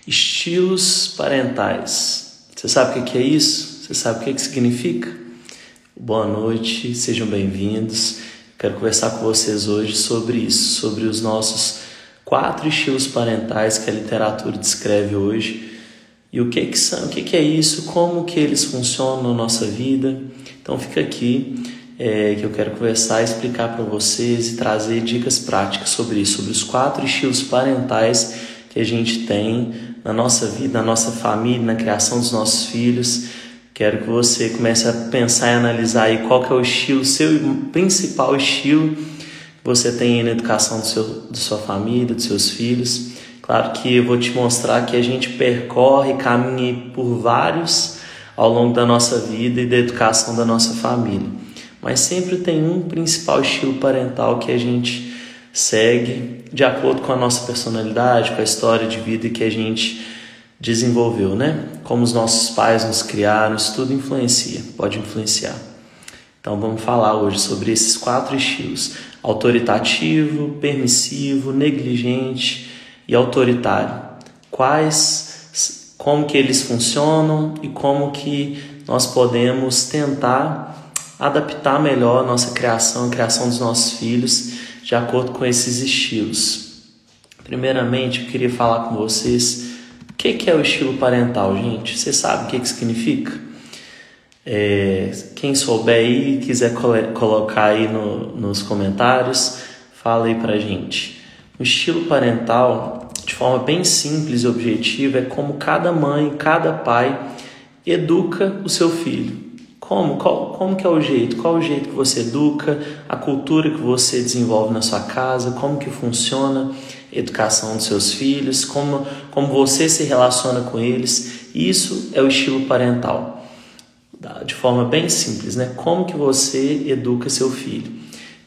Estilos parentais. Você sabe o que é isso? Você sabe o que significa? Boa noite, sejam bem-vindos. Quero conversar com vocês hoje sobre isso, sobre os nossos 4 estilos parentais que a literatura descreve hoje. E o que são, o que é isso, como que eles funcionam na nossa vida. Então fica aqui que eu quero conversar, explicar para vocês e trazer dicas práticas sobre isso, sobre os 4 estilos parentais que a gente tem na nossa vida, na nossa família, na criação dos nossos filhos. Quero que você comece a pensar e analisar aí qual que é o estilo, seu principal estilo que você tem na educação da sua família, dos seus filhos. Claro que eu vou te mostrar que a gente percorre, caminha por vários ao longo da nossa vida e da educação da nossa família. Mas sempre tem um principal estilo parental que a gente segue de acordo com a nossa personalidade, com a história de vida que a gente desenvolveu, né? Como os nossos pais nos criaram, isso tudo influencia, pode influenciar. Então vamos falar hoje sobre esses 4 estilos: autoritativo, permissivo, negligente e autoritário. Como que eles funcionam e como que nós podemos tentar adaptar melhor a nossa criação, a criação dos nossos filhos, de acordo com esses estilos. Primeiramente, eu queria falar com vocês o que é o estilo parental, gente. Você sabe o que significa? Quem souber aí, quiser colocar aí nos comentários, fala aí pra gente. O estilo parental, de forma bem simples e objetiva, é como cada mãe, cada pai educa o seu filho. Como que é o jeito? Qual é o jeito que você educa? A cultura que você desenvolve na sua casa? Como que funciona a educação dos seus filhos? Como você se relaciona com eles? Isso é o estilo parental. De forma bem simples, né? Como que você educa seu filho?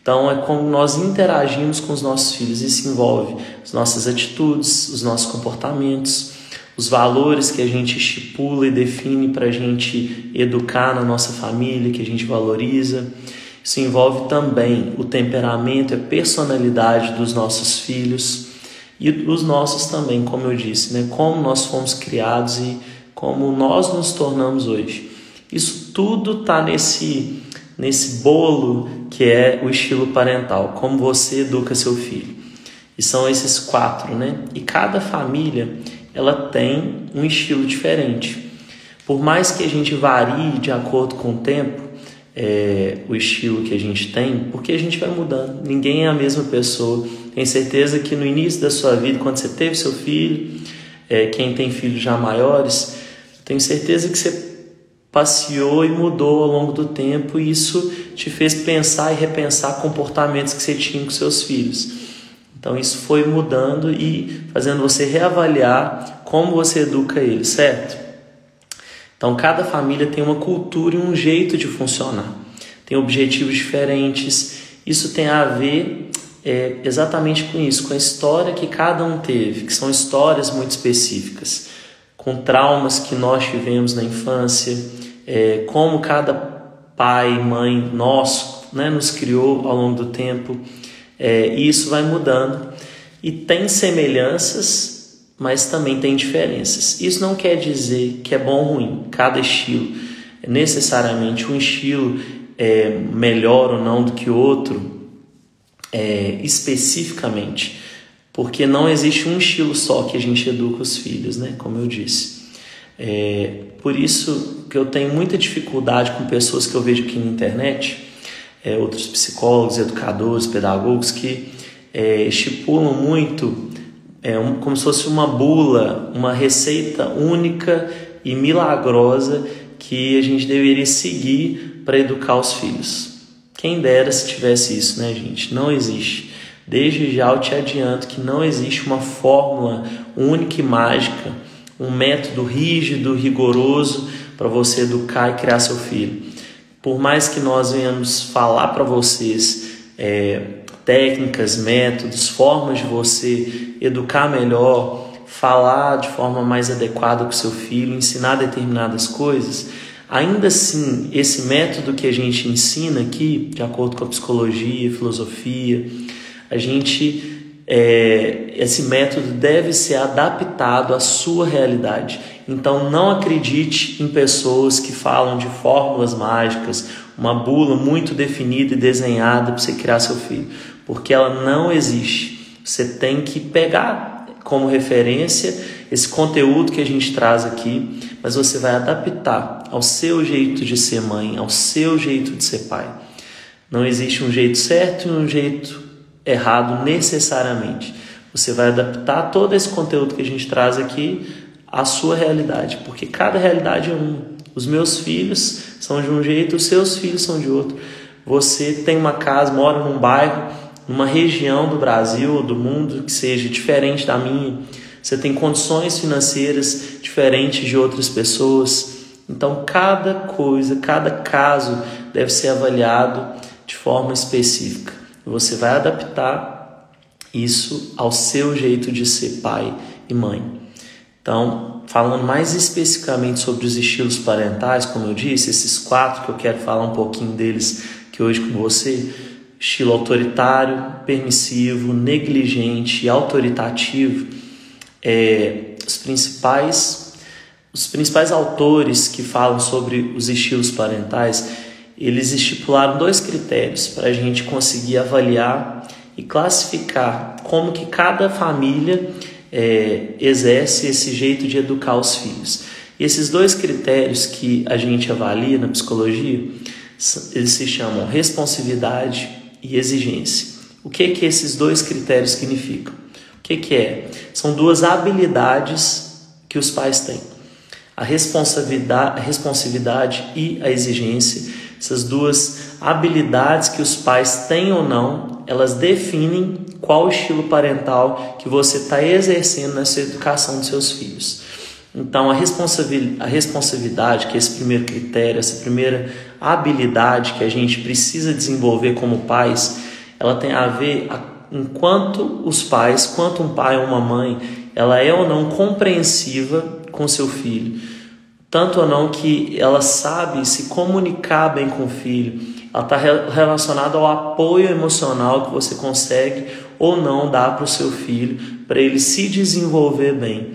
Então, é como nós interagimos com os nossos filhos. Isso envolve as nossas atitudes, os nossos comportamentos, os valores que a gente estipula e define para a gente educar na nossa família, que a gente valoriza. Isso envolve também o temperamento, a personalidade dos nossos filhos e os nossos também, como eu disse, né? Como nós fomos criados e como nós nos tornamos hoje. Isso tudo está nesse bolo que é o estilo parental, como você educa seu filho. E são esses 4, né? E cada família ela tem um estilo diferente. Por mais que a gente varie de acordo com o tempo, o estilo que a gente tem, porque a gente vai mudando. Ninguém é a mesma pessoa. Tenho certeza que no início da sua vida, quando você teve seu filho, quem tem filhos já maiores, tenho certeza que você passeou e mudou ao longo do tempo, e isso te fez pensar e repensar comportamentos que você tinha com seus filhos. Então isso foi mudando e fazendo você reavaliar como você educa eles, certo? Então cada família tem uma cultura e um jeito de funcionar. Tem objetivos diferentes. Isso tem a ver exatamente com isso, com a história que cada um teve, que são histórias muito específicas, com traumas que nós tivemos na infância, como cada pai e mãe nosso, né, nos criou ao longo do tempo. E isso vai mudando e tem semelhanças, mas também tem diferenças. Isso não quer dizer que é bom ou ruim. Cada estilo, necessariamente um estilo é melhor ou não do que o outro, especificamente, porque não existe um estilo só que a gente educa os filhos, né? Como eu disse. Por isso que eu tenho muita dificuldade com pessoas que eu vejo aqui na internet, outros psicólogos, educadores, pedagogos que estipulam muito como se fosse uma bula, uma receita única e milagrosa que a gente deveria seguir para educar os filhos. Quem dera se tivesse isso, né, gente? Não existe. Desde já eu te adianto que não existe uma fórmula única e mágica, um método rígido, rigoroso para você educar e criar seu filho. Por mais que nós venhamos falar para vocês técnicas, métodos, formas de você educar melhor, falar de forma mais adequada com seu filho, ensinar determinadas coisas, ainda assim, esse método que a gente ensina aqui, de acordo com a psicologia, filosofia, a gente esse método deve ser adaptado à sua realidade. Então não acredite em pessoas que falam de fórmulas mágicas, uma bula muito definida e desenhada para você criar seu filho, porque ela não existe. Você tem que pegar como referência esse conteúdo que a gente traz aqui, mas você vai adaptar ao seu jeito de ser mãe, ao seu jeito de ser pai. Não existe um jeito certo e um jeito errado necessariamente. Você vai adaptar todo esse conteúdo que a gente traz aqui à sua realidade, porque cada realidade é uma. Os meus filhos são de um jeito, os seus filhos são de outro. Você tem uma casa, mora num bairro, numa região do Brasil ou do mundo que seja diferente da minha. Você tem condições financeiras diferentes de outras pessoas. Então cada coisa, cada caso deve ser avaliado de forma específica. Você vai adaptar isso ao seu jeito de ser pai e mãe. Então, falando mais especificamente sobre os estilos parentais, como eu disse, esses 4 que eu quero falar um pouquinho deles aqui hoje com você: estilo autoritário, permissivo, negligente e autoritativo. Os principais autores que falam sobre os estilos parentais, eles estipularam 2 critérios para a gente conseguir avaliar e classificar como que cada família exerce esse jeito de educar os filhos. E esses 2 critérios que a gente avalia na psicologia, eles se chamam responsividade e exigência. O que esses 2 critérios significam? O que é? São 2 habilidades que os pais têm. A responsividade e a exigência. Essas 2 habilidades que os pais têm ou não, elas definem qual estilo parental que você está exercendo nessa educação dos seus filhos. Então, a responsividade, que é esse primeiro critério, essa primeira habilidade que a gente precisa desenvolver como pais, ela tem a ver enquanto os pais, quanto um pai ou uma mãe, ela é ou não compreensiva com seu filho, tanto ou não que ela sabe se comunicar bem com o filho. Ela está relacionada ao apoio emocional que você consegue ou não dar para o seu filho, para ele se desenvolver bem.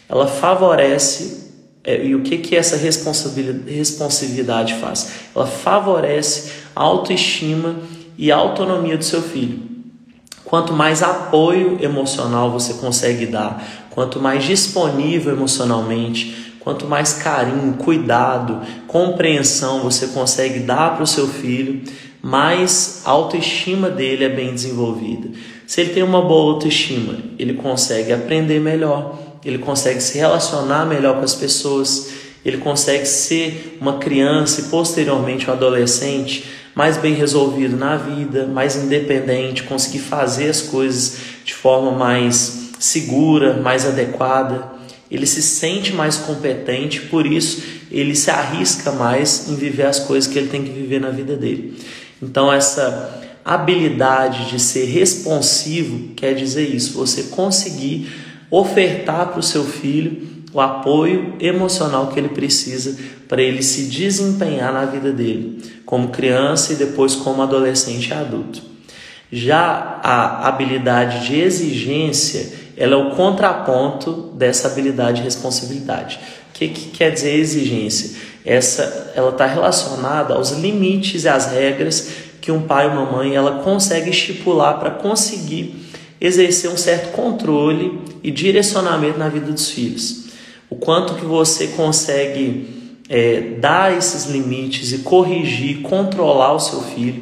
Ela favorece, e o que essa responsividade faz? Ela favorece a autoestima e a autonomia do seu filho. Quanto mais apoio emocional você consegue dar, quanto mais disponível emocionalmente, quanto mais carinho, cuidado, compreensão você consegue dar para o seu filho, mais a autoestima dele é bem desenvolvida. Se ele tem uma boa autoestima, ele consegue aprender melhor, ele consegue se relacionar melhor com as pessoas, ele consegue ser uma criança e posteriormente um adolescente mais bem resolvido na vida, mais independente, conseguir fazer as coisas de forma mais segura, mais adequada. Ele se sente mais competente, por isso ele se arrisca mais em viver as coisas que ele tem que viver na vida dele. Então essa habilidade de ser responsivo quer dizer isso, você conseguir ofertar para o seu filho o apoio emocional que ele precisa para ele se desempenhar na vida dele, como criança e depois como adolescente e adulto. Já a habilidade de exigência, ela é o contraponto dessa habilidade de responsabilidade. O que quer dizer exigência? Ela está relacionada aos limites e às regras que um pai ou uma mãe ela consegue estipular para conseguir exercer um certo controle e direcionamento na vida dos filhos. O quanto que você consegue dar esses limites e corrigir, controlar o seu filho,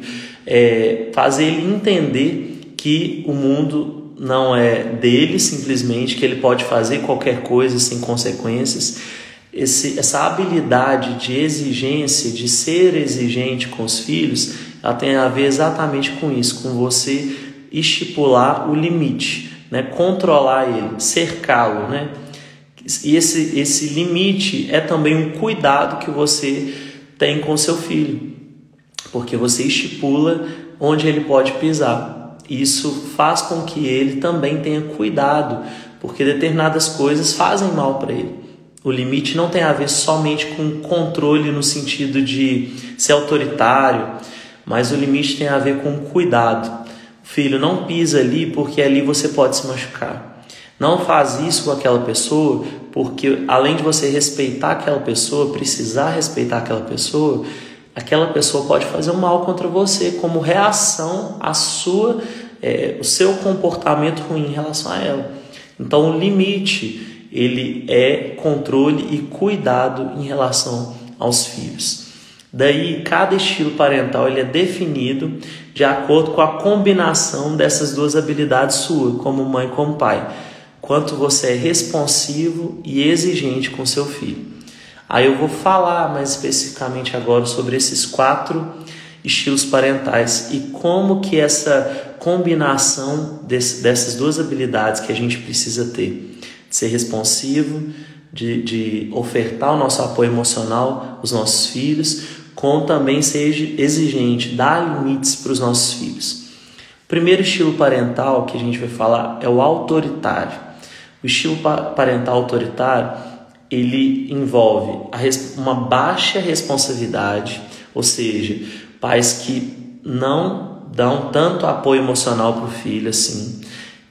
fazer ele entender que o mundo não é dele simplesmente, que ele pode fazer qualquer coisa sem consequências. Essa habilidade de exigência, de ser exigente com os filhos, ela tem a ver exatamente com isso, com você estipular o limite, né? Controlar ele, cercá-lo, né? E esse limite é também um cuidado que você tem com seu filho, porque você estipula onde ele pode pisar. Isso faz com que ele também tenha cuidado, porque determinadas coisas fazem mal para ele. O limite não tem a ver somente com controle no sentido de ser autoritário, mas o limite tem a ver com cuidado. Filho, não pisa ali porque ali você pode se machucar. Não faz isso com aquela pessoa porque além de você respeitar aquela pessoa, precisar respeitar aquela pessoa pode fazer um mal contra você como reação à o seu comportamento ruim em relação a ela. Então o limite, ele é controle e cuidado em relação aos filhos. Daí cada estilo parental ele é definido de acordo com a combinação dessas duas habilidades suas, como mãe e como pai. Quanto você é responsivo e exigente com seu filho. Aí eu vou falar mais especificamente agora sobre esses 4 estilos parentais e como que essa combinação dessas duas habilidades que a gente precisa ter, de ser responsivo, de ofertar o nosso apoio emocional aos nossos filhos, como também ser exigente, dar limites para os nossos filhos. O primeiro estilo parental que a gente vai falar é o autoritário. O estilo parental autoritário, ele envolve uma baixa responsabilidade, ou seja, pais que não dão tanto apoio emocional para o filho assim,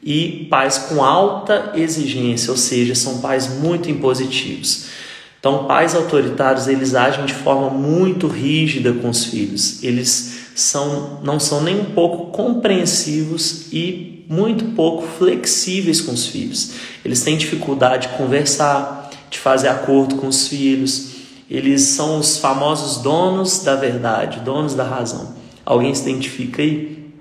e pais com alta exigência, ou seja, são pais muito impositivos. Então, pais autoritários, eles agem de forma muito rígida com os filhos. Eles não são nem um pouco compreensivos e muito pouco flexíveis com os filhos. Eles têm dificuldade de conversar, de fazer acordo com os filhos. Eles são os famosos donos da verdade, donos da razão. Alguém se identifica aí?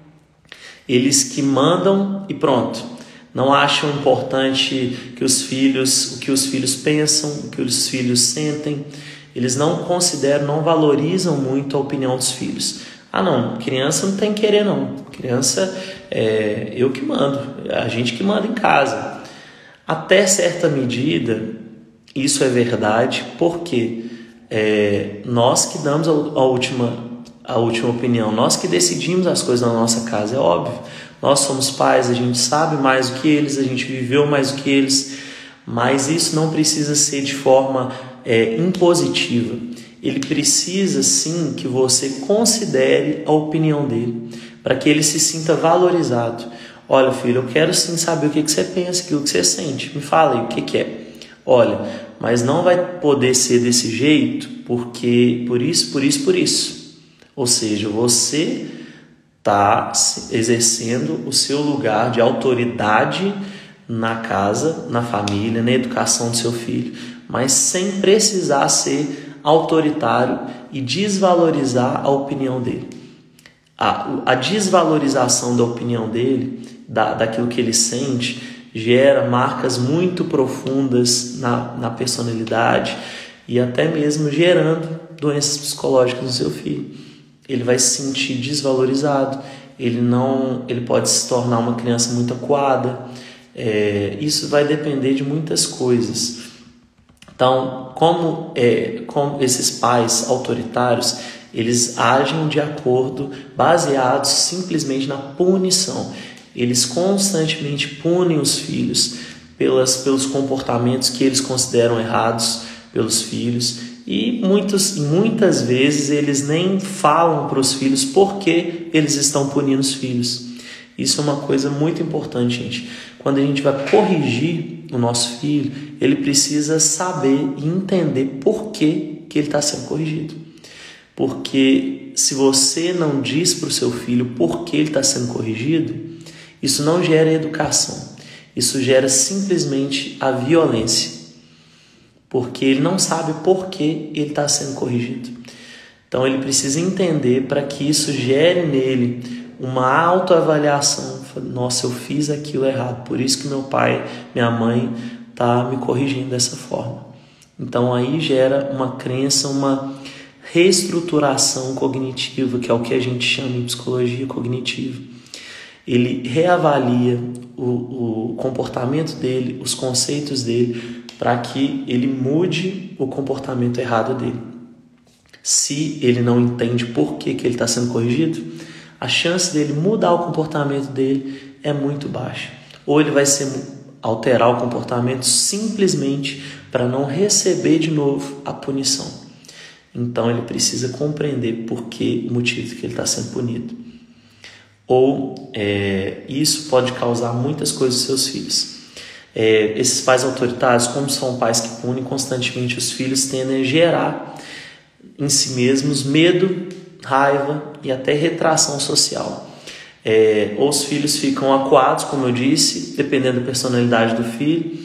Eles que mandam e pronto. Não acham importante o que os filhos pensam, o que os filhos sentem. Eles não consideram, não valorizam muito a opinião dos filhos. Ah não, criança não tem que querer não. Criança é eu que mando, a gente que manda em casa. Até certa medida, isso é verdade, porque nós que damos a última opinião, nós que decidimos as coisas na nossa casa, é óbvio. Nós somos pais, a gente sabe mais do que eles, a gente viveu mais do que eles, mas isso não precisa ser de forma impositiva. Ele precisa sim que você considere a opinião dele, para que ele se sinta valorizado. Olha, filho, eu quero sim saber o que você pensa, aquilo que você sente. Me fala aí, o que é? Olha, mas não vai poder ser desse jeito, porque por isso. Ou seja, você está exercendo o seu lugar de autoridade na casa, na família, na educação do seu filho, mas sem precisar ser autoritário e desvalorizar a opinião dele. A desvalorização da opinião dele, daquilo que ele sente, gera marcas muito profundas na personalidade e até mesmo gerando doenças psicológicas no seu filho. Ele vai se sentir desvalorizado, ele pode se tornar uma criança muito acuada. Isso vai depender de muitas coisas. Então, como esses pais autoritários, eles agem de acordo, baseados simplesmente na punição. Eles constantemente punem os filhos pelos comportamentos que eles consideram errados pelos filhos. E muitas vezes eles nem falam para os filhos por que eles estão punindo os filhos. Isso é uma coisa muito importante, gente. Quando a gente vai corrigir o nosso filho, ele precisa saber e entender por que ele está sendo corrigido. Porque se você não diz para o seu filho por que ele está sendo corrigido, isso não gera educação. Isso gera simplesmente a violência. Porque ele não sabe por que ele está sendo corrigido. Então ele precisa entender para que isso gere nele uma autoavaliação. Nossa, eu fiz aquilo errado, por isso que meu pai, minha mãe está me corrigindo dessa forma. Então aí gera uma crença, uma reestruturação cognitiva, que é o que a gente chama em psicologia cognitiva. Ele reavalia o comportamento dele, os conceitos dele, para que ele mude o comportamento errado dele. Se ele não entende por que ele está sendo corrigido, a chance dele mudar o comportamento dele é muito baixa. Ou ele vai alterar o comportamento simplesmente para não receber de novo a punição. Então ele precisa compreender o motivo que ele está sendo punido. ou isso pode causar muitas coisas aos seus filhos. Esses pais autoritários, como são pais que punem constantemente os filhos, tendem a gerar em si mesmos medo, raiva e até retração social. Ou os filhos ficam acuados, como eu disse, dependendo da personalidade do filho,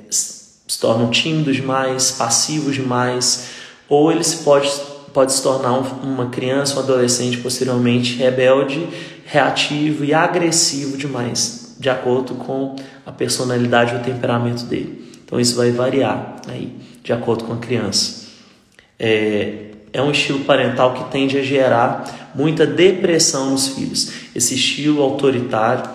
se tornam tímidos demais, passivos demais, ou ele pode se tornar uma criança, um adolescente posteriormente rebelde, reativo e agressivo demais, de acordo com a personalidade e o temperamento dele. Então isso vai variar aí, de acordo com a criança. É um estilo parental que tende a gerar muita depressão nos filhos. Esse estilo autoritário,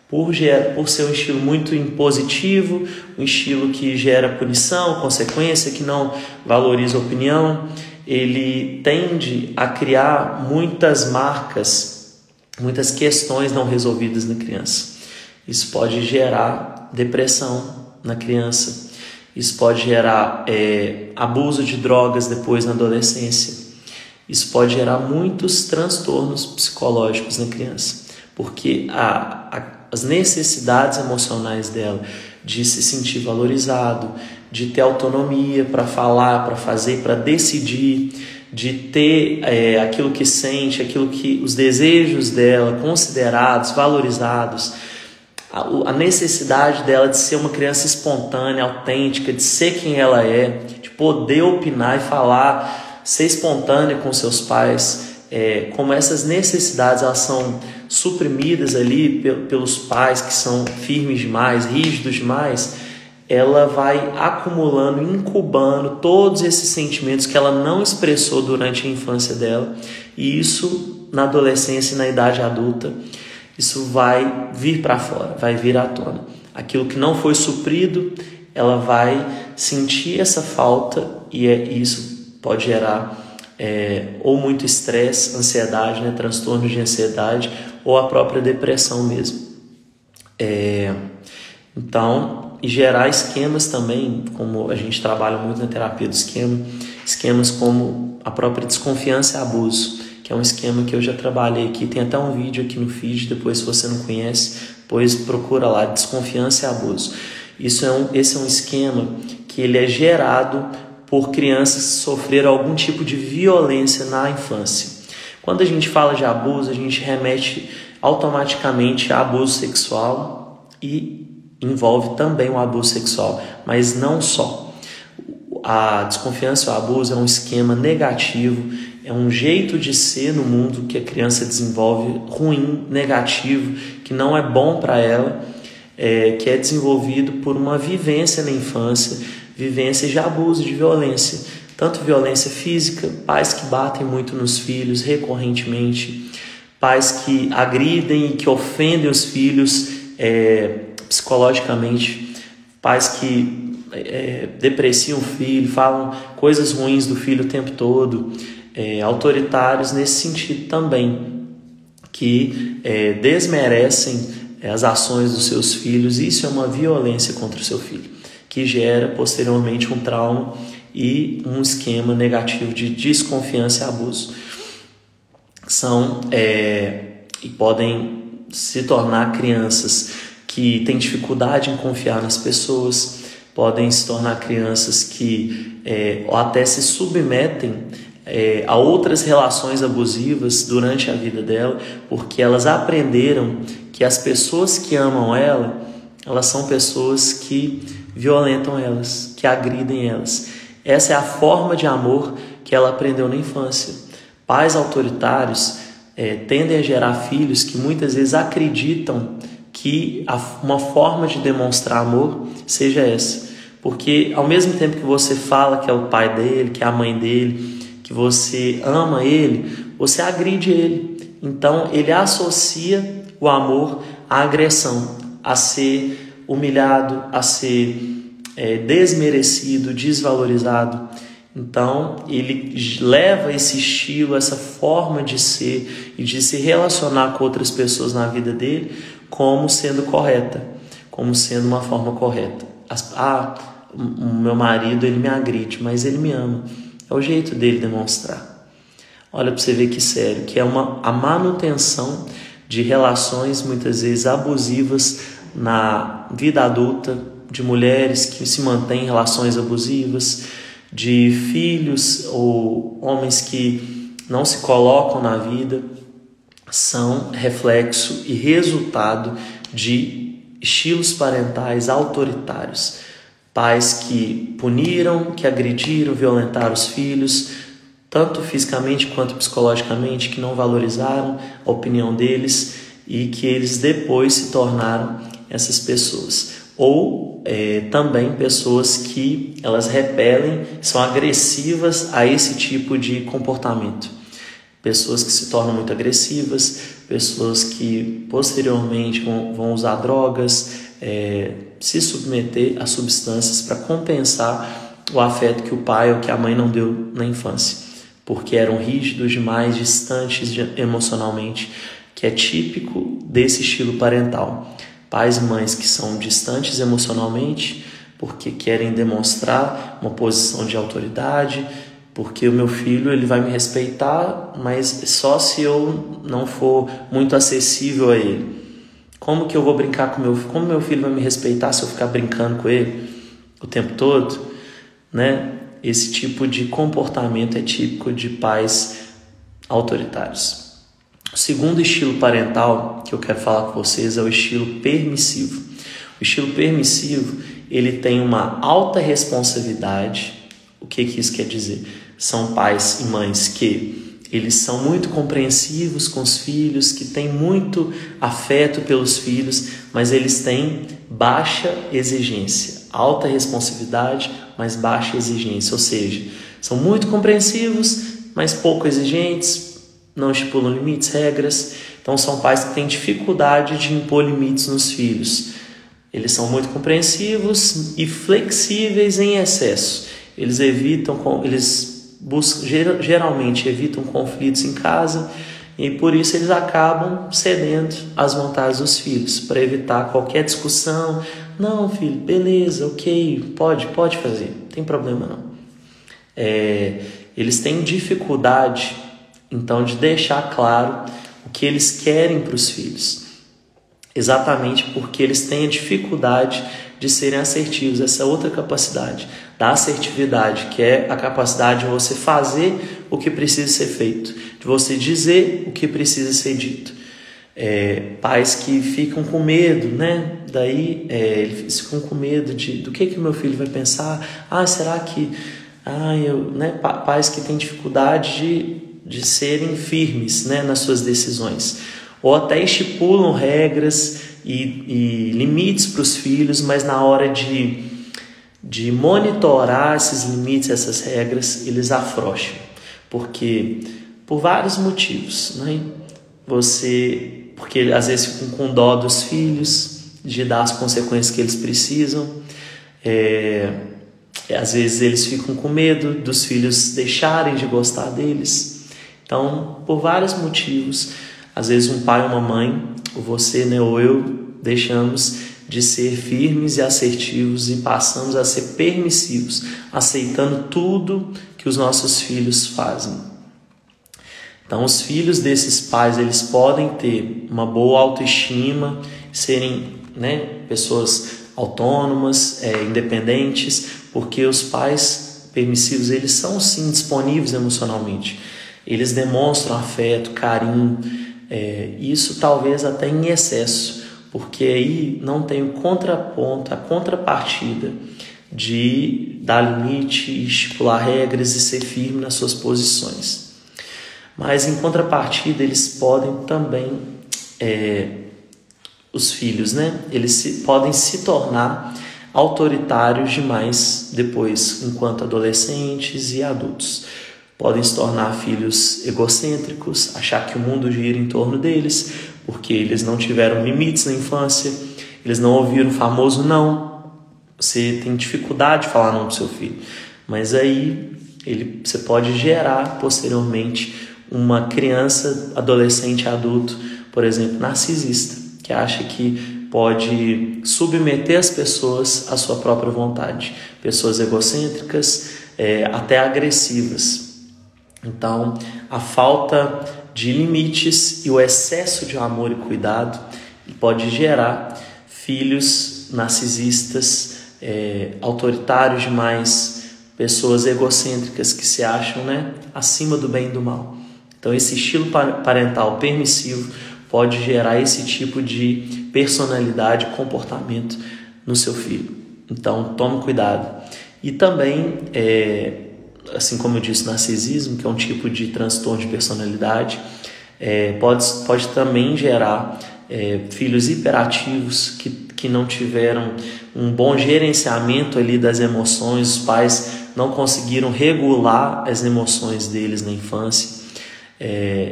por ser um estilo muito impositivo, um estilo que gera punição, consequência, que não valoriza a opinião, ele tende a criar muitas marcas, muitas questões não resolvidas na criança. Isso pode gerar depressão na criança. Isso pode gerar abuso de drogas depois na adolescência. Isso pode gerar muitos transtornos psicológicos na criança, porque as necessidades emocionais dela de se sentir valorizado, de ter autonomia para falar, para fazer, para decidir, de ter aquilo que sente, os desejos dela considerados, valorizados, a necessidade dela de ser uma criança espontânea, autêntica, de ser quem ela é, de poder opinar e falar, ser espontânea com seus pais, como essas necessidades elas são suprimidas ali pelos pais que são firmes demais, rígidos demais, ela vai acumulando, incubando todos esses sentimentos que ela não expressou durante a infância dela, e isso na adolescência e na idade adulta, isso vai vir para fora, vai vir à tona. Aquilo que não foi suprido, ela vai sentir essa falta e isso pode gerar ou muito estresse, ansiedade, transtorno de ansiedade ou a própria depressão mesmo. Então, e gerar esquemas também, como a gente trabalha muito na terapia do esquemas como a própria desconfiança e abuso, que é um esquema que eu já trabalhei aqui, tem até um vídeo aqui no feed, depois se você não conhece, depois procura lá, desconfiança e abuso. Esse é um esquema que ele é gerado por crianças que sofreram algum tipo de violência na infância. Quando a gente fala de abuso, a gente remete automaticamente a abuso sexual e envolve também o abuso sexual, mas não só. A desconfiança e o abuso é um esquema negativo, é um jeito de ser no mundo que a criança desenvolve ruim, negativo, que não é bom para ela, que é desenvolvido por uma vivência na infância, vivência de abuso, de violência, tanto violência física, pais que batem muito nos filhos recorrentemente, pais que agridem e que ofendem os filhos psicologicamente, pais que depreciam o filho, falam coisas ruins do filho o tempo todo, autoritários nesse sentido também, que desmerecem as ações dos seus filhos. Isso é uma violência contra o seu filho, que gera posteriormente um trauma e um esquema negativo de desconfiança e abuso. E podem se tornar crianças que têm dificuldade em confiar nas pessoas, podem se tornar crianças que ou até se submetem a outras relações abusivas durante a vida dela, porque elas aprenderam que as pessoas que amam elas são pessoas que violentam elas, que agridem elas. Essa é a forma de amor que ela aprendeu na infância. Pais autoritários tendem a gerar filhos que muitas vezes acreditam que uma forma de demonstrar amor seja essa. Porque ao mesmo tempo que você fala que é o pai dele, que é a mãe dele, que você ama ele, você agride ele. Então ele associa o amor à agressão, a ser humilhado, a ser desmerecido, desvalorizado. Então ele leva esse estilo, essa forma de ser e de se relacionar com outras pessoas na vida dele como sendo correta, como sendo uma forma correta. O meu marido ele me agride, mas ele me ama. É o jeito dele demonstrar. Olha para você ver que sério, que é a manutenção de relações muitas vezes abusivas na vida adulta, de mulheres que se mantêm em relações abusivas, de filhos ou homens que não se colocam na vida, são reflexo e resultado de estilos parentais autoritários. Pais que puniram, que agrediram, violentaram os filhos, tanto fisicamente quanto psicologicamente, que não valorizaram a opinião deles e que eles depois se tornaram essas pessoas. Ou também pessoas que elas repelem, são agressivas a esse tipo de comportamento. Pessoas que se tornam muito agressivas, pessoas que posteriormente vão usar drogas, se submeter a substâncias para compensar o afeto que o pai ou que a mãe não deu na infância, porque eram rígidos demais, distantes emocionalmente, que é típico desse estilo parental. Pais e mães que são distantes emocionalmente porque querem demonstrar uma posição de autoridade, porque o meu filho ele vai me respeitar, mas só se eu não for muito acessível a ele. Como que eu vou brincar com meu filho? Como meu filho vai me respeitar se eu ficar brincando com ele o tempo todo? Né? Esse tipo de comportamento é típico de pais autoritários. O segundo estilo parental que eu quero falar com vocês é o estilo permissivo. O estilo permissivo, ele tem uma alta responsabilidade. O que isso quer dizer? São pais e mães que eles são muito compreensivos com os filhos, que têm muito afeto pelos filhos, mas eles têm baixa exigência. Alta responsabilidade, mas baixa exigência. Ou seja, são muito compreensivos, mas pouco exigentes, não estipulam limites, regras. Então são pais que têm dificuldade de impor limites nos filhos. Eles são muito compreensivos e flexíveis em excesso. Eles geralmente evitam conflitos em casa e por isso eles acabam cedendo às vontades dos filhos, para evitar qualquer discussão. Não, filho, beleza, ok, pode fazer, não tem problema não. Eles têm dificuldade, então, de deixar claro o que eles querem para os filhos, exatamente porque eles têm a dificuldade de serem assertivos. Essa outra capacidade da assertividade, que é a capacidade de você fazer o que precisa ser feito, de você dizer o que precisa ser dito. Pais que ficam com medo, né? Daí eles ficam com medo do que o meu filho vai pensar. Será que... Pais que têm dificuldade de serem firmes, né, nas suas decisões, ou até estipulam regras e limites para os filhos, mas na hora de monitorar esses limites, essas regras, eles afrouxam, porque por vários motivos, né? Porque às vezes ficam com dó dos filhos, de dar as consequências que eles precisam, às vezes eles ficam com medo dos filhos deixarem de gostar deles. Então, por vários motivos, às vezes um pai ou uma mãe, ou você, né, ou eu, deixamos de ser firmes e assertivos e passamos a ser permissivos, aceitando tudo que os nossos filhos fazem. Então, os filhos desses pais, eles podem ter uma boa autoestima, serem, né, pessoas autônomas, independentes, porque os pais permissivos, eles são sim disponíveis emocionalmente. Eles demonstram afeto, carinho, isso talvez até em excesso, porque aí não tem o contraponto, a contrapartida de dar limite, estipular regras e ser firme nas suas posições. Mas em contrapartida eles podem também, os filhos, né? Eles podem se tornar autoritários demais depois, enquanto adolescentes e adultos. Podem se tornar filhos egocêntricos, achar que o mundo gira em torno deles, porque eles não tiveram limites na infância, eles não ouviram o famoso não. Você tem dificuldade de falar não para o seu filho, mas aí você pode gerar posteriormente uma criança, adolescente, adulto, por exemplo, narcisista, que acha que pode submeter as pessoas à sua própria vontade. Pessoas egocêntricas, até agressivas. Então, a falta de limites e o excesso de amor e cuidado pode gerar filhos narcisistas, autoritários demais, pessoas egocêntricas que se acham, acima do bem e do mal. Então, esse estilo parental permissivo pode gerar esse tipo de personalidade e comportamento no seu filho. Então, tome cuidado. E também, assim como eu disse, narcisismo, que é um tipo de transtorno de personalidade, pode também gerar filhos hiperativos que não tiveram um bom gerenciamento ali das emoções, os pais não conseguiram regular as emoções deles na infância.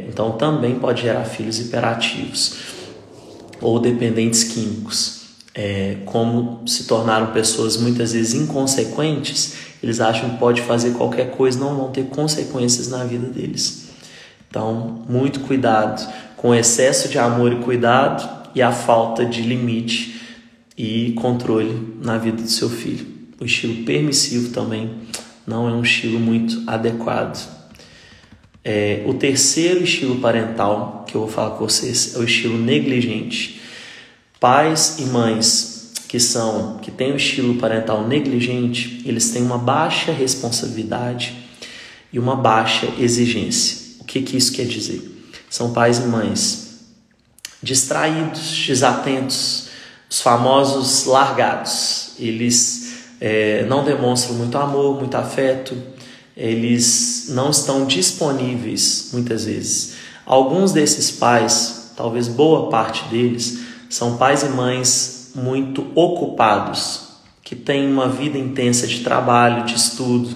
Então também pode gerar filhos hiperativos ou dependentes químicos. Como se tornaram pessoas muitas vezes inconsequentes, eles acham que pode fazer qualquer coisa, não vão ter consequências na vida deles. Então, muito cuidado com o excesso de amor e cuidado e a falta de limite e controle na vida do seu filho. O estilo permissivo também não é um estilo muito adequado. O terceiro estilo parental que eu vou falar com vocês é o estilo negligente. Pais e mães que têm o estilo parental negligente, eles têm uma baixa responsabilidade e uma baixa exigência. O que isso quer dizer? São pais e mães distraídos, desatentos, os famosos largados. Eles não demonstram muito amor, muito afeto, eles não estão disponíveis muitas vezes. Alguns desses pais, talvez boa parte deles, são pais e mães muito ocupados, que têm uma vida intensa de trabalho, de estudo,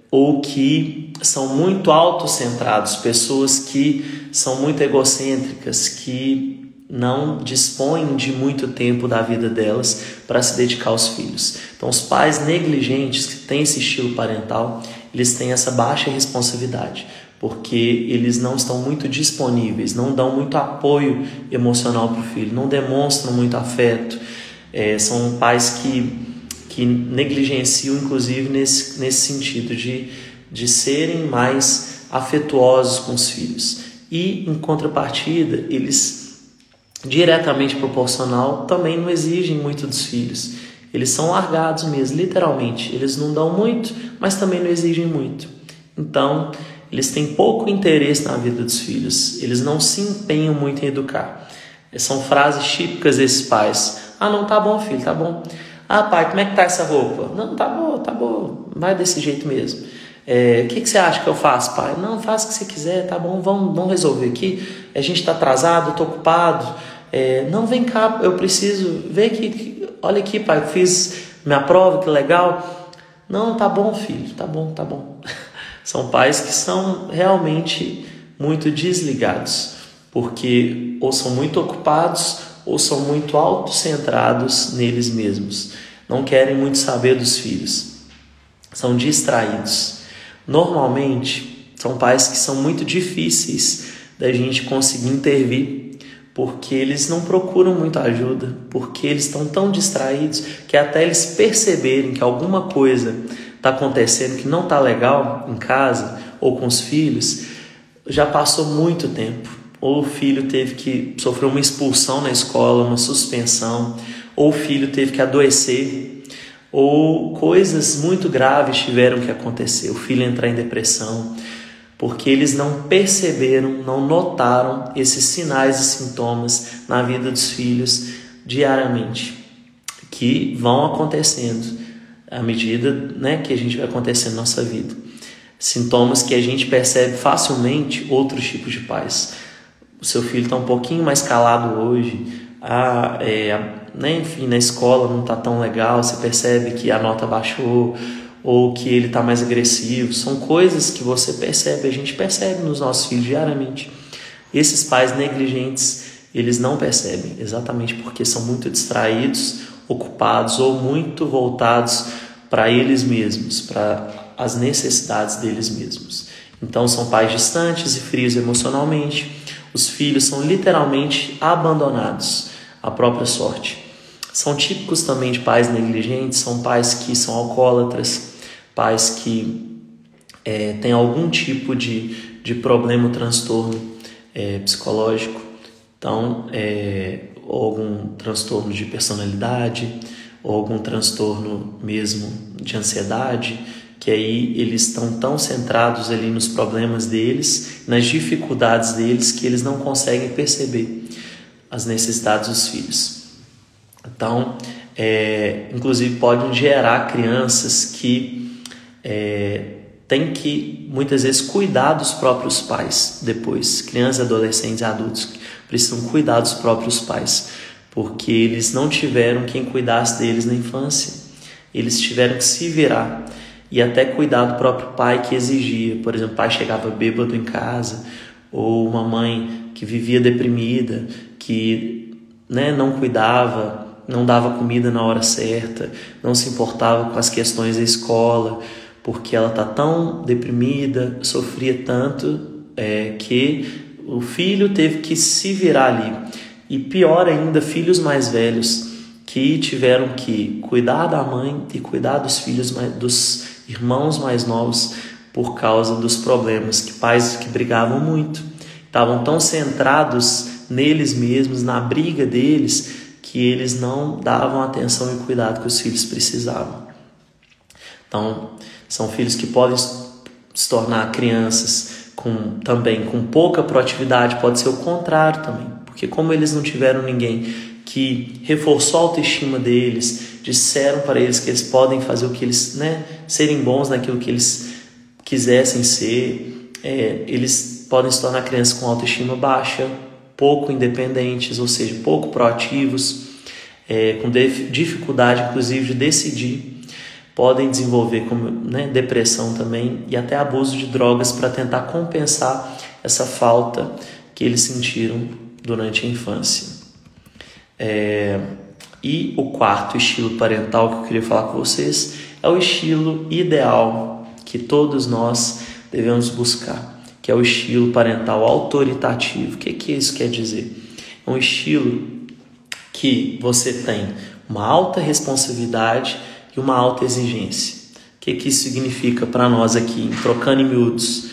ou que são muito autocentrados, pessoas que são muito egocêntricas, que não dispõem de muito tempo da vida delas para se dedicar aos filhos. Então, os pais negligentes que têm esse estilo parental, eles têm essa baixa responsabilidade, porque eles não estão muito disponíveis, não dão muito apoio emocional para o filho, não demonstram muito afeto. São pais que negligenciam, inclusive, nesse sentido de serem mais afetuosos com os filhos. E, em contrapartida, eles, diretamente proporcional, também não exigem muito dos filhos. Eles são largados mesmo, literalmente. Eles não dão muito, mas também não exigem muito. Então, eles têm pouco interesse na vida dos filhos. Eles não se empenham muito em educar. São frases típicas desses pais. Ah, não, tá bom, filho, tá bom. Ah, pai, como é que tá essa roupa? Não, tá boa, vai desse jeito mesmo. O que você acha que eu faço, pai? Não, faça o que você quiser, tá bom, vamos resolver aqui. A gente tá atrasado, eu tô ocupado. Não, vem cá, eu preciso ver aqui. Olha aqui, pai, fiz minha prova, que legal. Não, tá bom, filho, tá bom. São pais que são realmente muito desligados, porque ou são muito ocupados ou são muito autocentrados neles mesmos. Não querem muito saber dos filhos. São distraídos. Normalmente, são pais que são muito difíceis da gente conseguir intervir, porque eles não procuram muita ajuda, porque eles estão tão distraídos que até eles perceberem que alguma coisa está acontecendo que não está legal em casa ou com os filhos, já passou muito tempo. Ou o filho teve que sofrer uma expulsão na escola, uma suspensão, ou o filho teve que adoecer, ou coisas muito graves tiveram que acontecer, o filho entrar em depressão, porque eles não perceberam, não notaram esses sinais e sintomas na vida dos filhos diariamente, que vão acontecendo à medida que a gente vai acontecendo na nossa vida. Sintomas que a gente percebe facilmente outros tipos de pais. O seu filho está um pouquinho mais calado hoje, enfim, na escola não está tão legal, você percebe que a nota baixou ou que ele está mais agressivo. São coisas que você percebe, a gente percebe nos nossos filhos diariamente. Esses pais negligentes, eles não percebem, exatamente porque são muito distraídos, ocupados ou muito voltados para eles mesmos, para as necessidades deles mesmos. Então são pais distantes e frios emocionalmente. Os filhos são literalmente abandonados à própria sorte. São típicos também de pais negligentes, são pais que são alcoólatras, pais que tem algum tipo de problema ou transtorno psicológico, então, ou algum transtorno de personalidade, ou algum transtorno mesmo de ansiedade, que aí eles estão tão centrados ali nos problemas deles, nas dificuldades deles, que eles não conseguem perceber as necessidades dos filhos. Então, inclusive podem gerar crianças que têm que muitas vezes cuidar dos próprios pais depois. Crianças, adolescentes e adultos precisam cuidar dos próprios pais, porque eles não tiveram quem cuidasse deles na infância. Eles tiveram que se virar e até cuidar do próprio pai que exigia. Por exemplo, o pai chegava bêbado em casa, ou uma mãe que vivia deprimida, que não cuidava, não dava comida na hora certa, não se importava com as questões da escola, porque ela está tão deprimida, sofria tanto, que o filho teve que se virar ali. E pior ainda, filhos mais velhos que tiveram que cuidar da mãe e cuidar dos filhos, dos irmãos mais novos, por causa dos problemas, que pais que brigavam muito, estavam tão centrados neles mesmos, na briga deles, que eles não davam atenção e cuidado que os filhos precisavam. Então, são filhos que podem se tornar crianças também com pouca proatividade, pode ser o contrário também, porque como eles não tiveram ninguém que reforçou a autoestima deles, disseram para eles que eles podem fazer o que eles, serem bons naquilo que eles quisessem ser, eles podem se tornar crianças com autoestima baixa, pouco independentes, ou seja, pouco proativos, com dificuldade inclusive de decidir. Podem desenvolver depressão também e até abuso de drogas para tentar compensar essa falta que eles sentiram durante a infância. E o quarto estilo parental que eu queria falar com vocês é o estilo ideal que todos nós devemos buscar, que é o estilo parental autoritativo. O que isso quer dizer? É um estilo que você tem uma alta responsabilidade e uma alta exigência. O que isso significa para nós aqui, trocando em miúdos?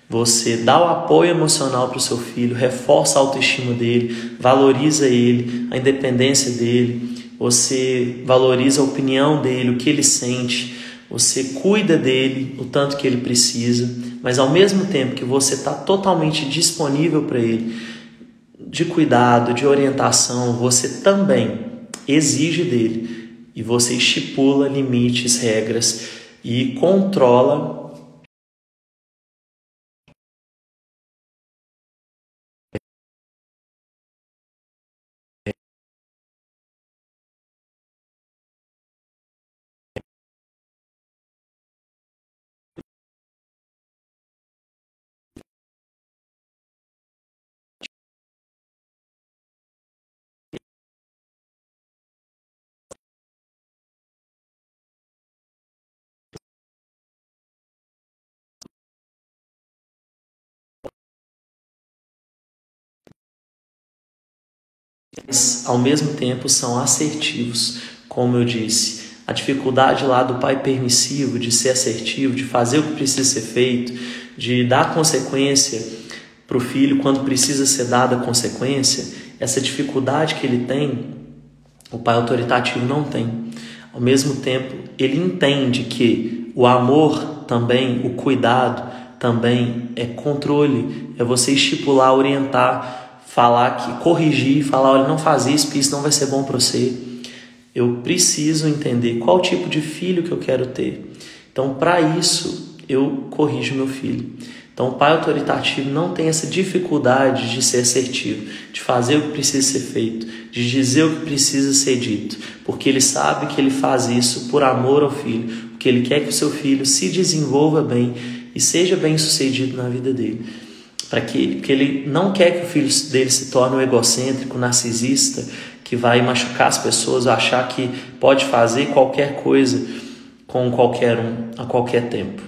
Você dá o apoio emocional para o seu filho, reforça a autoestima dele, valoriza ele, a independência dele, você valoriza a opinião dele, o que ele sente, você cuida dele, o tanto que ele precisa, mas ao mesmo tempo que você está totalmente disponível para ele, de cuidado, de orientação, você também exige dele. E você estipula limites, regras e controla ao mesmo tempo são assertivos, como eu disse. A dificuldade lá do pai permissivo, de ser assertivo, de fazer o que precisa ser feito, de dar consequência para o filho quando precisa ser dada consequência, essa dificuldade que ele tem, o pai autoritativo não tem. Ao mesmo tempo, ele entende que o amor também, o cuidado também é controle, é você estipular, orientar, falar, corrigir, falar, olha, não faz isso, porque isso não vai ser bom para você. Eu preciso entender qual tipo de filho que eu quero ter. Então, para isso, eu corrijo meu filho. Então, o pai autoritativo não tem essa dificuldade de ser assertivo, de fazer o que precisa ser feito, de dizer o que precisa ser dito, porque ele sabe que ele faz isso por amor ao filho, porque ele quer que o seu filho se desenvolva bem e seja bem-sucedido na vida dele. Porque ele não quer que o filho dele se torne um egocêntrico, narcisista, que vai machucar as pessoas, achar que pode fazer qualquer coisa com qualquer um, a qualquer tempo.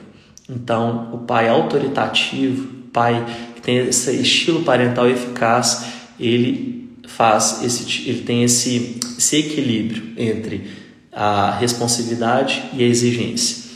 Então, o pai autoritativo, o pai que tem esse estilo parental eficaz, ele tem esse equilíbrio entre a responsividade e a exigência.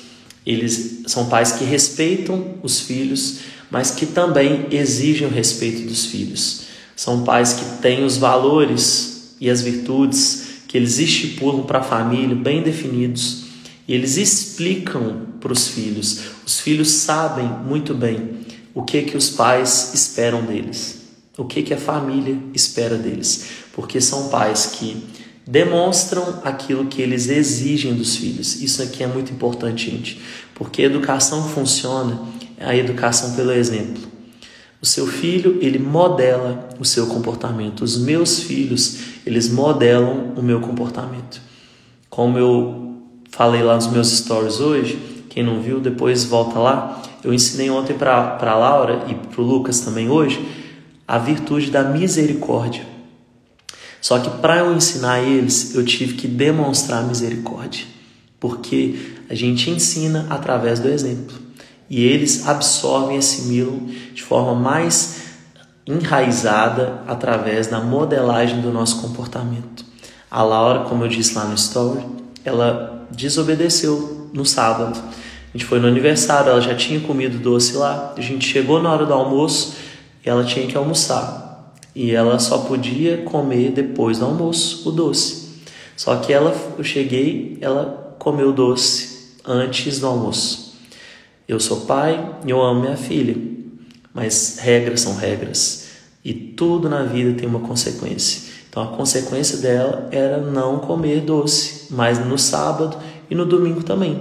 Eles são pais que respeitam os filhos, mas que também exigem o respeito dos filhos. São pais que têm os valores e as virtudes que eles estipulam para a família bem definidos e eles explicam para os filhos. Os filhos sabem muito bem o que os pais esperam deles, o que a família espera deles, porque são pais que demonstram aquilo que eles exigem dos filhos. Isso aqui é muito importante, gente, porque a educação funciona, a educação pelo exemplo. O seu filho, ele modela o seu comportamento. Os meus filhos, eles modelam o meu comportamento. Como eu falei lá nos meus stories hoje, quem não viu, depois volta lá. Eu ensinei ontem para a Laura e para o Lucas também hoje a virtude da misericórdia. Só que para eu ensinar eles, eu tive que demonstrar misericórdia, porque a gente ensina através do exemplo e eles absorvem e assimilam de forma mais enraizada através da modelagem do nosso comportamento. A Laura, como eu disse lá no story, ela desobedeceu no sábado. A gente foi no aniversário, ela já tinha comido doce lá, a gente chegou na hora do almoço e ela tinha que almoçar. E ela só podia comer depois do almoço o doce. Só que eu cheguei, ela comeu o doce antes do almoço. Eu sou pai e eu amo minha filha, mas regras são regras e tudo na vida tem uma consequência. Então a consequência dela era não comer doce, mas no sábado e no domingo também.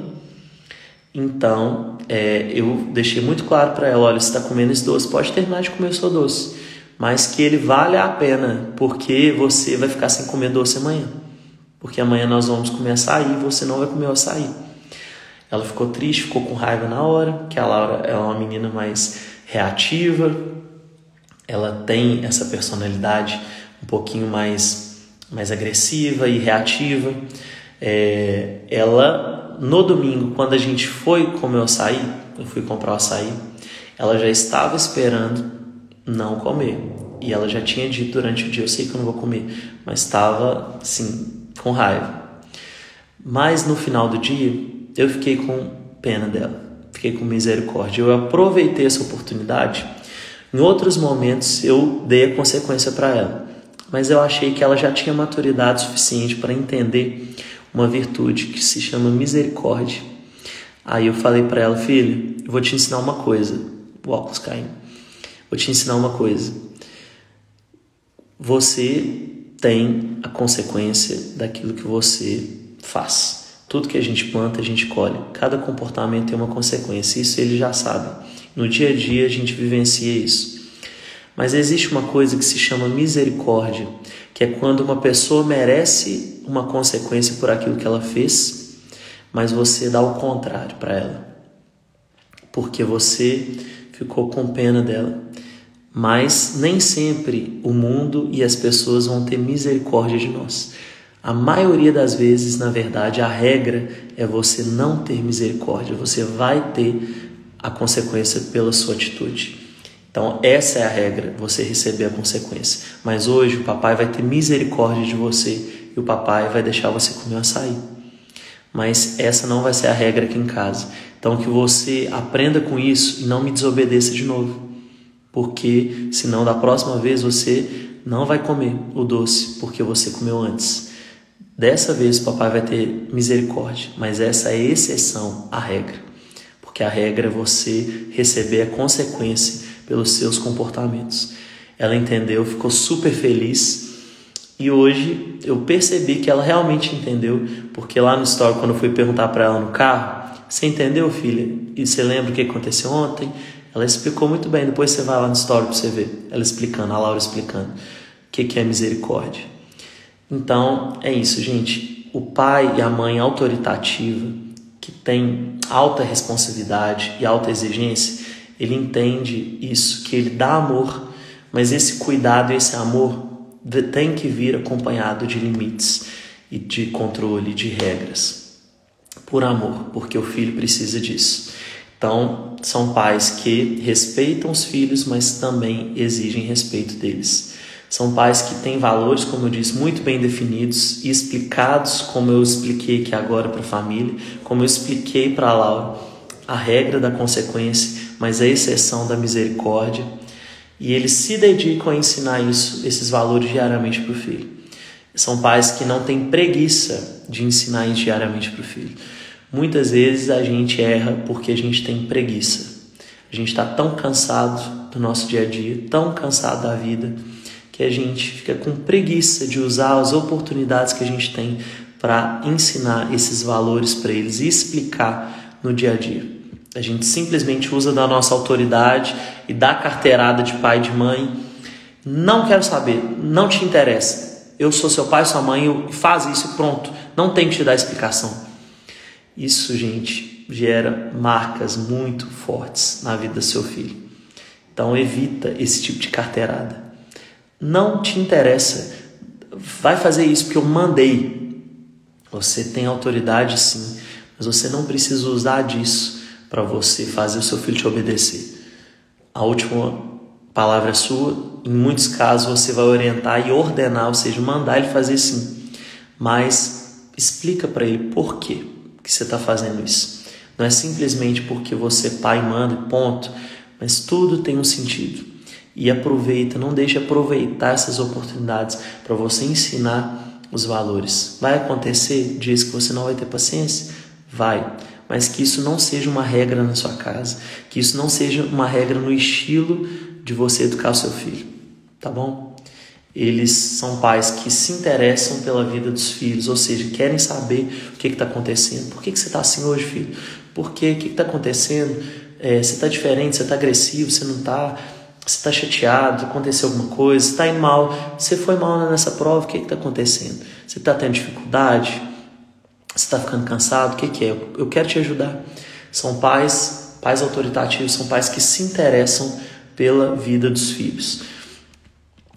Então eu deixei muito claro para ela: olha, você está comendo esse doce, pode terminar de comer o seu doce, mas que ele vale a pena, porque você vai ficar sem comer doce amanhã. Porque amanhã nós vamos comer açaí e você não vai comer o açaí. Ela ficou triste, ficou com raiva na hora, que a Laura é uma menina mais reativa, ela tem essa personalidade um pouquinho mais agressiva e reativa. Ela, no domingo, quando a gente foi comer o açaí, eu fui comprar o açaí, ela já estava esperando não comer. E ela já tinha dito durante o dia: eu sei que eu não vou comer, mas estava, assim, com raiva. Mas no final do dia, eu fiquei com pena dela, fiquei com misericórdia. Eu aproveitei essa oportunidade. Em outros momentos, eu dei a consequência para ela, mas eu achei que ela já tinha maturidade suficiente para entender uma virtude que se chama misericórdia. Aí eu falei para ela: filha, eu vou te ensinar uma coisa. O óculos caindo. Vou te ensinar uma coisa. Você tem a consequência daquilo que você faz. Tudo que a gente planta, a gente colhe. Cada comportamento tem uma consequência. Isso ele já sabe. No dia a dia a gente vivencia isso. Mas existe uma coisa que se chama misericórdia, que é quando uma pessoa merece uma consequência por aquilo que ela fez, mas você dá o contrário para ela, porque você ficou com pena dela. Mas nem sempre o mundo e as pessoas vão ter misericórdia de nós. A maioria das vezes, na verdade, a regra é você não ter misericórdia. Você vai ter a consequência pela sua atitude. Então, essa é a regra, você receber a consequência. Mas hoje o papai vai ter misericórdia de você e o papai vai deixar você comer açaí. Mas essa não vai ser a regra aqui em casa. Então, que você aprenda com isso e não me desobedeça de novo. Porque senão da próxima vez você não vai comer o doce porque você comeu antes. Dessa vez o papai vai ter misericórdia, mas essa é a exceção à regra. Porque a regra é você receber a consequência pelos seus comportamentos. Ela entendeu, ficou super feliz e hoje eu percebi que ela realmente entendeu, porque lá no story, quando eu fui perguntar para ela no carro: você entendeu, filha? E você lembra o que aconteceu ontem? Ela explicou muito bem. Depois você vai lá no story para você ver ela explicando, a Laura explicando o que é misericórdia. Então é isso, gente. O pai e a mãe autoritativa, que tem alta responsabilidade e alta exigência, ele entende isso, que ele dá amor, mas esse cuidado e esse amor tem que vir acompanhado de limites e de controle, de regras, por amor, porque o filho precisa disso. Então, são pais que respeitam os filhos, mas também exigem respeito deles. São pais que têm valores, como eu disse, muito bem definidos e explicados, como eu expliquei aqui agora para a família, como eu expliquei para a Laura. a regra da consequência, mas a exceção da misericórdia. E eles se dedicam a ensinar esses valores diariamente para o filho. São pais que não têm preguiça de ensinar isso diariamente para o filho. Muitas vezes a gente erra porque a gente tem preguiça. A gente está tão cansado do nosso dia a dia, tão cansado da vida, que a gente fica com preguiça de usar as oportunidades que a gente tem para ensinar esses valores para eles e explicar no dia a dia. A gente simplesmente usa da nossa autoridade e da carteirada de pai e de mãe. Não quero saber, não te interessa. Eu sou seu pai, sua mãe, faz isso e pronto. Não tem que te dar explicação. Isso, gente, gera marcas muito fortes na vida do seu filho. Então evita esse tipo de carteirada. Não te interessa. Vai fazer isso porque eu mandei. Você tem autoridade sim, mas você não precisa usar disso para você fazer o seu filho te obedecer. A última palavra é sua. Em muitos casos você vai orientar e ordenar, ou seja, mandar ele fazer sim. Mas explica para ele por quê que você está fazendo isso. Não é simplesmente porque você pai manda e ponto, mas tudo tem um sentido. E aproveita, não deixe aproveitar essas oportunidades para você ensinar os valores. Vai acontecer dias que você não vai ter paciência? Vai. Mas que isso não seja uma regra na sua casa. Que isso não seja uma regra no estilo de você educar o seu filho. Tá bom? Eles são pais que se interessam pela vida dos filhos, ou seja, querem saber o que está acontecendo. Por que você está assim hoje, filho? Por quê? O que está acontecendo? Você está diferente? Você está agressivo? Você não está? Você está chateado? Aconteceu alguma coisa? Você está indo mal? Você foi mal nessa prova? O que está acontecendo? Você está tendo dificuldade? Você está ficando cansado? O que é? Eu quero te ajudar. São pais autoritativos, são pais que se interessam pela vida dos filhos.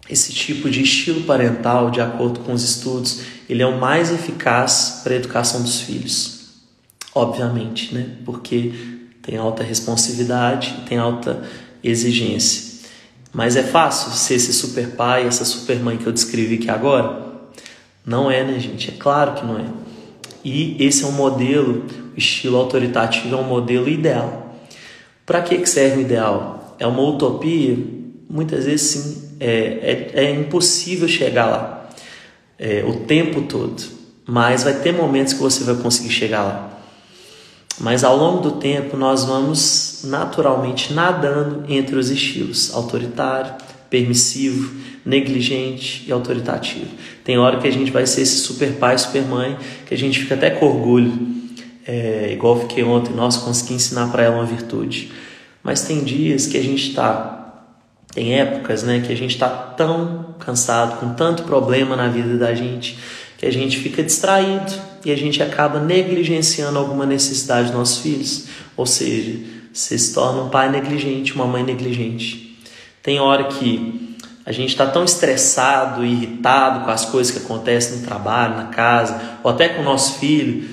Esse tipo de estilo parental, de acordo com os estudos, ele é o mais eficaz para a educação dos filhos. Obviamente, né? Porque tem alta responsividade, tem alta exigência. Mas é fácil ser esse super pai, essa super mãe que eu descrevi aqui agora? Não é, né, gente? É claro que não é. E esse é um modelo, o estilo autoritativo é um modelo ideal. Para que serve o ideal? É uma utopia? Muitas vezes sim. É impossível chegar lá o tempo todo, mas vai ter momentos que você vai conseguir chegar lá. Mas ao longo do tempo nós vamos naturalmente nadando entre os estilos autoritário, permissivo, negligente e autoritativo. Tem hora que a gente vai ser esse super pai, super mãe, que a gente fica até com orgulho, igual eu fiquei ontem, nossa, consegui ensinar para ela uma virtude. Mas tem dias que a gente tem épocas, né, que a gente está tão cansado, com tanto problema na vida da gente, que a gente fica distraído e a gente acaba negligenciando alguma necessidade dos nossos filhos. Ou seja, você se torna um pai negligente, uma mãe negligente. Tem hora que a gente está tão estressado e irritado com as coisas que acontecem no trabalho, na casa, ou até com o nosso filho,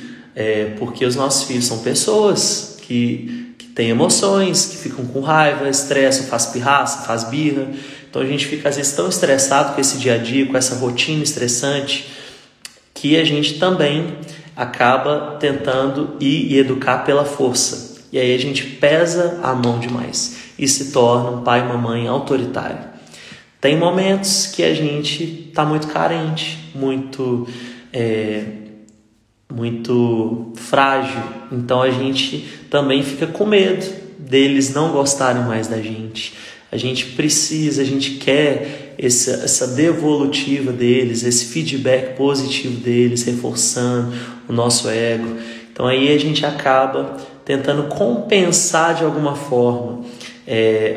porque os nossos filhos são pessoas que tem emoções, que ficam com raiva, estressam, faz pirraça, faz birra. Então a gente fica às vezes tão estressado com esse dia a dia, com essa rotina estressante, que a gente também acaba tentando ir e educar pela força. E aí a gente pesa a mão demais e se torna um pai e uma mãe autoritário. Tem momentos que a gente está muito carente, muito frágil, então a gente também fica com medo deles não gostarem mais da gente. A gente quer essa devolutiva deles, esse feedback positivo deles, reforçando o nosso ego. Então aí a gente acaba tentando compensar de alguma forma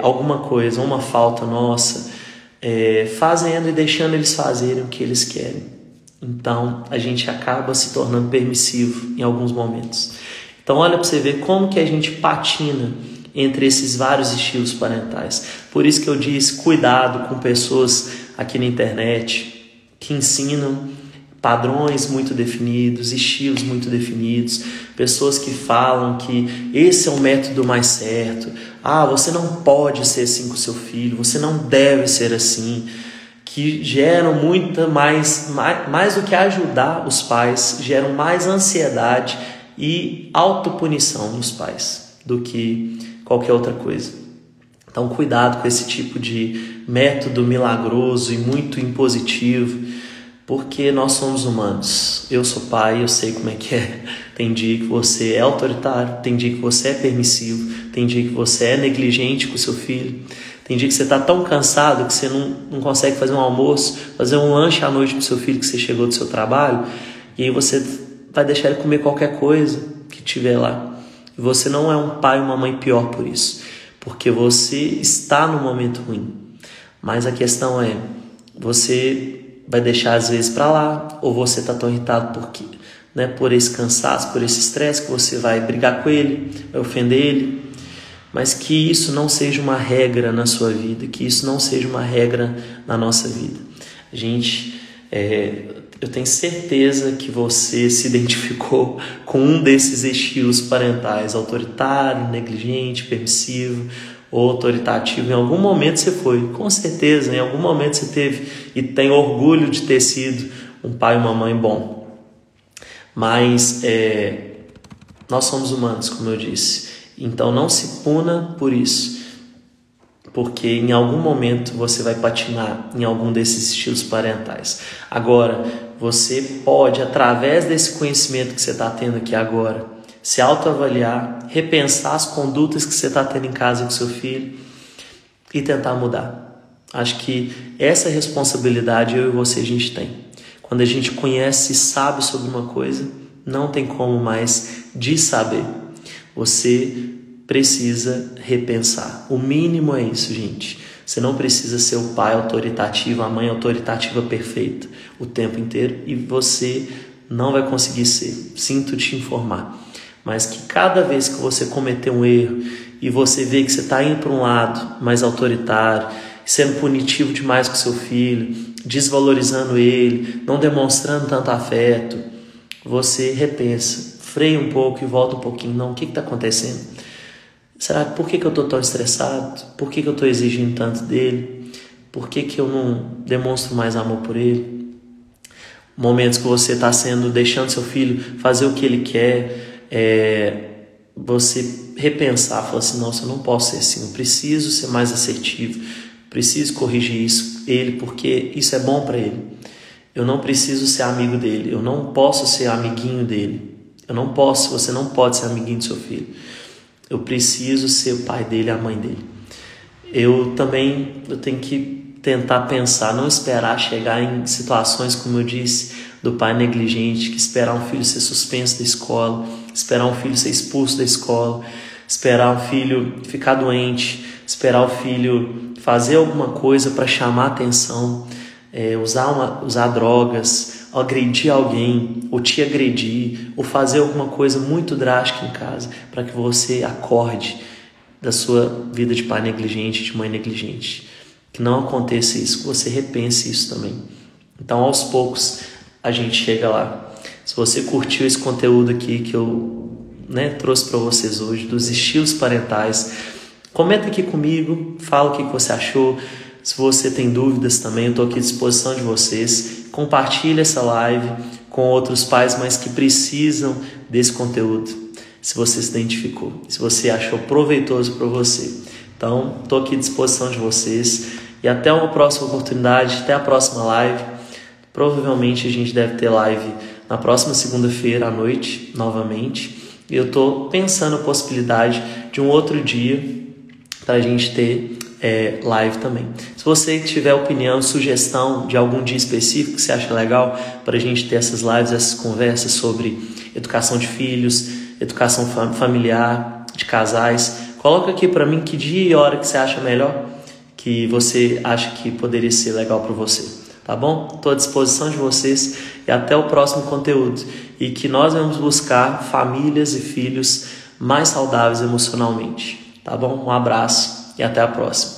alguma coisa, uma falta nossa, fazendo e deixando eles fazerem o que eles querem. Então, a gente acaba se tornando permissivo em alguns momentos. Então, olha para você ver como que a gente patina entre esses vários estilos parentais. Por isso que eu disse, cuidado com pessoas aqui na internet que ensinam padrões muito definidos, estilos muito definidos, pessoas que falam que esse é o método mais certo. Você não pode ser assim com o seu filho, você não deve ser assim. Que geram muito mais do que ajudar os pais, geram mais ansiedade e autopunição nos pais. do que qualquer outra coisa. Então, cuidado com esse tipo de método milagroso e muito impositivo, porque nós somos humanos. Eu sou pai, eu sei como é que é. Tem dia que você é autoritário, tem dia que você é permissivo, tem dia que você é negligente com o seu filho, tem dia que você está tão cansado que você não consegue fazer um almoço, fazer um lanche à noite para o seu filho que você chegou do seu trabalho, e aí você vai deixar ele comer qualquer coisa que tiver lá. E você não é um pai ou uma mãe pior por isso, porque você está no momento ruim. Mas a questão é, você vai deixar às vezes para lá, ou você está tão irritado por esse cansaço, por esse estresse, que você vai brigar com ele, vai ofender ele. Mas que isso não seja uma regra na sua vida, que isso não seja uma regra na nossa vida. Eu tenho certeza que você se identificou com um desses estilos parentais, autoritário, negligente, permissivo ou autoritativo. Em algum momento você foi, com certeza, em algum momento você teve e tem orgulho de ter sido um pai e uma mãe bom. Mas nós somos humanos, como eu disse. Então não se puna por isso, porque em algum momento você vai patinar em algum desses estilos parentais. Agora, você pode, através desse conhecimento que você está tendo aqui agora, se autoavaliar, repensar as condutas que você está tendo em casa com seu filho e tentar mudar. Acho que essa responsabilidade eu e você a gente tem. Quando a gente conhece e sabe sobre uma coisa, não tem como mais saber. Você precisa repensar. O mínimo é isso, gente. Você não precisa ser o pai autoritativo, a mãe autoritativa perfeita o tempo inteiro, e você não vai conseguir ser. Sinto te informar. Mas que cada vez que você cometer um erro e você vê que você está indo para um lado mais autoritário, sendo punitivo demais com seu filho, desvalorizando ele, não demonstrando tanto afeto, você repensa, freia um pouco e volta um pouquinho. Não, o que está acontecendo? Por que eu estou tão estressado? Por que eu estou exigindo tanto dele? Por que eu não demonstro mais amor por ele? Momentos que você está deixando seu filho fazer o que ele quer, você repensar, falar assim, nossa, eu não posso ser assim, eu preciso ser mais assertivo, preciso corrigir ele, porque isso é bom para ele. Eu não preciso ser amigo dele, eu não posso ser amiguinho dele. Você não pode ser amiguinho do seu filho. Eu preciso ser o pai dele, a mãe dele. Eu tenho que tentar pensar, não esperar chegar em situações, como eu disse, do pai negligente, que esperar um filho ser suspenso da escola, esperar um filho ser expulso da escola, esperar um filho ficar doente, esperar o filho fazer alguma coisa para chamar atenção, usar drogas, agredir alguém, ou te agredir, ou fazer alguma coisa muito drástica em casa, para que você acorde da sua vida de pai negligente, de mãe negligente. Que não aconteça isso, que você repense isso também. Então, aos poucos, a gente chega lá. Se você curtiu esse conteúdo aqui que eu trouxe para vocês hoje, dos estilos parentais, comenta aqui comigo, fala o que você achou. Se você tem dúvidas também, eu estou aqui à disposição de vocês. Compartilhe essa live com outros pais, mas que precisam desse conteúdo. Se você se identificou, se você achou proveitoso para você. Então, estou aqui à disposição de vocês. E até uma próxima oportunidade, até a próxima live. Provavelmente a gente deve ter live na próxima segunda-feira à noite, novamente. E eu estou pensando a possibilidade de um outro dia para a gente ter live também. Se você tiver opinião, sugestão de algum dia específico que você acha legal para a gente ter essas lives, essas conversas sobre educação de filhos, educação familiar, de casais, coloca aqui para mim que dia e hora que você acha melhor, que você acha que poderia ser legal para você, tá bom? Estou à disposição de vocês e até o próximo conteúdo. E que nós vamos buscar famílias e filhos mais saudáveis emocionalmente, tá bom? Um abraço e até a próxima.